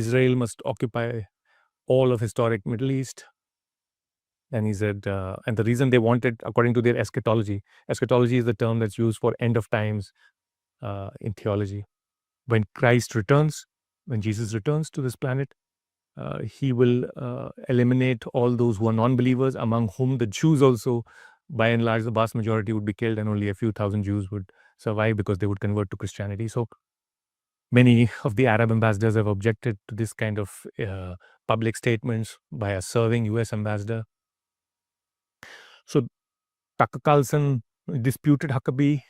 Israel must occupy all of historic Middle East. And he said, and the reason they wanted, according to their eschatology is the term that's used for end of times in theology. When Christ returns, when Jesus returns to this planet, he will eliminate all those who are non-believers, among whom the Jews also, by and large, the vast majority would be killed, and only a few thousand Jews would survive because they would convert to Christianity. So many of the Arab ambassadors have objected to this kind of public statements by a serving US ambassador. So Tucker Carlson disputed Huckabee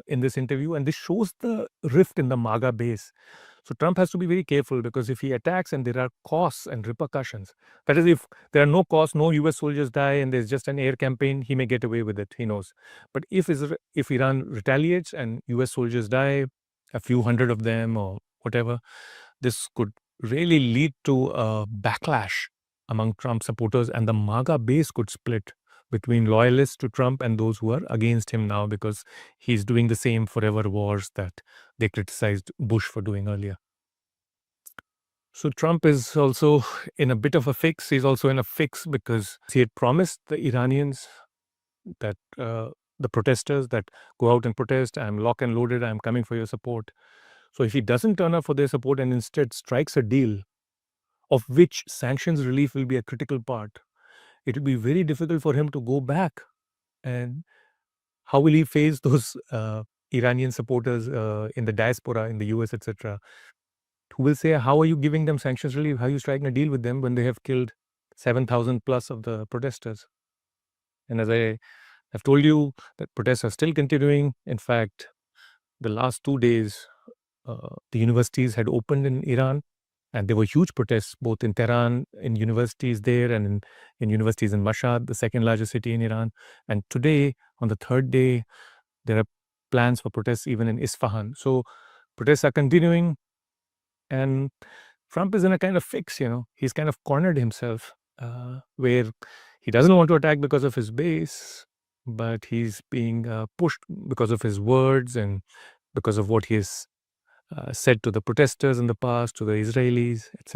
in this interview, and this shows the rift in the MAGA base. So Trump has to be very careful, because if he attacks and there are costs and repercussions, that is, if there are no costs, no US soldiers die, and there's just an air campaign, he may get away with it, he knows. But if Iran retaliates and US soldiers die, a few hundred of them or whatever, this could really lead to a backlash among Trump supporters, and the MAGA base could split between loyalists to Trump and those who are against him now, because he's doing the same forever wars that they criticized Bush for doing earlier. So Trump is also in a bit of a fix. He's also in a fix because he had promised the Iranians that the protesters that go out and protest, I'm lock and loaded, I'm coming for your support. So if he doesn't turn up for their support and instead strikes a deal, of which sanctions relief will be a critical part, it will be very difficult for him to go back. And how will he face those Iranian supporters in the diaspora, in the US, etc., who will say, how are you giving them sanctions relief? How are you striking a deal with them when they have killed 7,000 plus of the protesters? And as I have told you, that protests are still continuing. In fact, the last 2 days, the universities had opened in Iran, and there were huge protests both in Tehran, in universities there, and in universities in Mashhad, the second largest city in Iran. And today, on the third day, there are plans for protests even in Isfahan. So protests are continuing, and Trump is in a kind of fix, He's kind of cornered himself, where he doesn't want to attack because of his base, but he's being pushed because of his words and because of what he has said to the protesters in the past, to the Israelis, etc.